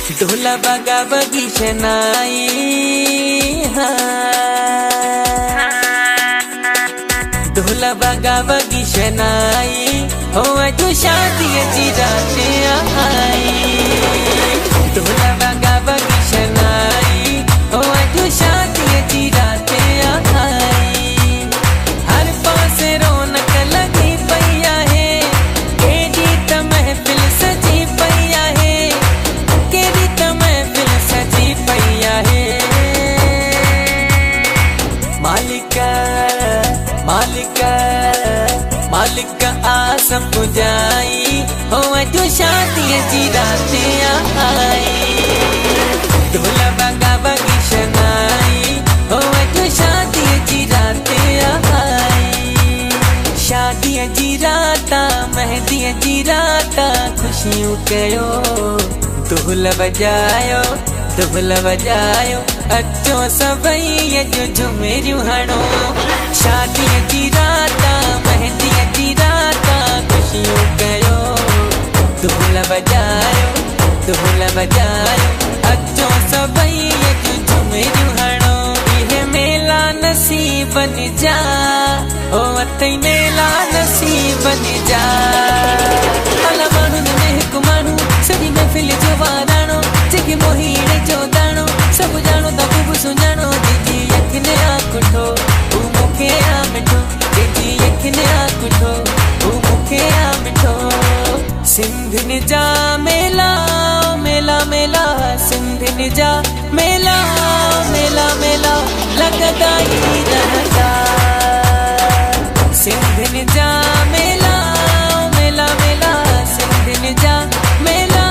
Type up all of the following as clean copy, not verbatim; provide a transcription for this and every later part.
ढोला बागा बगीशनाई ढोला बागा बगीशनाई हो अजो शादी जी राते आई ढोला बागा बगीशनाई हो अजो शादी जी राते आई हर पास रौनक लगी पैया है केरी त महफिल सजी पैया है केरी त महफिल सजी पैया है मालिका मालिका मालिका आसम पुजाई हो अजो शादी जी राते आई ढोला बागा बगीशनाई हो अजो शादी जी राते आई शादी जी राता मेहंदी जी राता खुशियों कयो ढोल बजायो अचो सभई अजो झुमेरियूं हणो शादी जी राता मेहंदी जी राता खुशियों कयो ढोल बजायो अचो सभई अजो झुमेरियूं हणो इहे मेला नसीबन जा ओ अतई मेला नसीबन जा अला माण्हुनि में हिकु माण्हू सॼी महफ़िल जो वाराणो जेके मोहीड़े जो दाणो सभु ॼाणो त ख़ूब सुञाणो जंहिंजी अखियुनि आकुठो हू मूंखे आ मिठो जंहिंजी अखियुनि आकुठो हू मूंखे आ मिठो सिंधियुनि जा मेला मेला मेला सिंधियुनि जा मेला मेला मेला लॻंदा ई रहंदा सिंधियुनि जा मेला मेला मेला सिंधियुनि जा मेला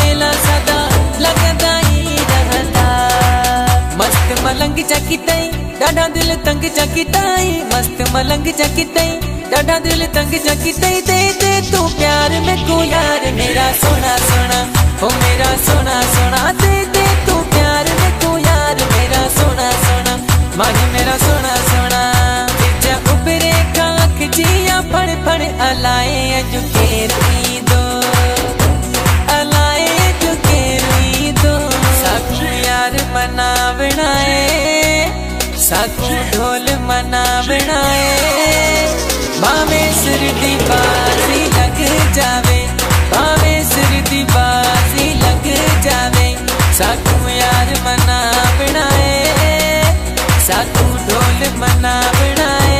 मेला सदा लॻंदा ई रहंदा मस्त मलंग चकी तई ॾाढा दिल तंग चकी तई मस्त मलंग चकी तई ॾाढा दिल तंग चकी तई दे तू प्यार में को यार मेरा सोना सोना ओ मेरा सोना सोना दे तू प्यार में को यार मेरा सोना सोना माही मेरा सोना सोना जा उबरे काख जिया फड़ फड़ अलाए अजु केरी दो अलाए अजु केरी दो साखू यार मना बनाए साखू ढोल मना बनाए भावे सिर दी बाजी लग जावे भावे सिर दी बाजी लग जावे साखू यार मना बनाए साखू ढोल मना बनाए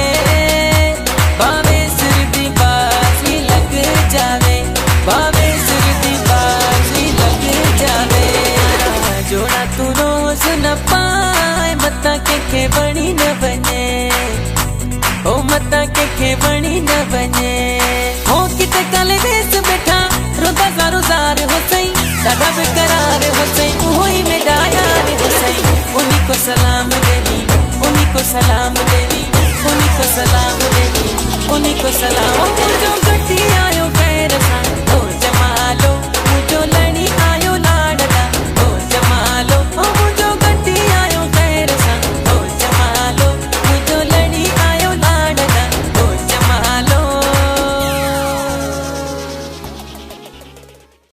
भावे सिर दी बाजी लग जावे भावे सिर दी बाजी लग जावे जोड़ा तू रोज न पाए मता के बणी न बने ओ मता के बणी न बने हो किते काले देश बैठा रोदा ज़ारो ज़ार हो सही ॾाढा बेकरार हो सही उहोई मेरा यार हो सही उन्हीं को सलाम देवी उन्हीं को सलाम देवी उन्हीं को सलाम देवी उन्हीं को सलाम मुझो गठी आयो पैर सां तो जमालो मुझो लड़ी आयो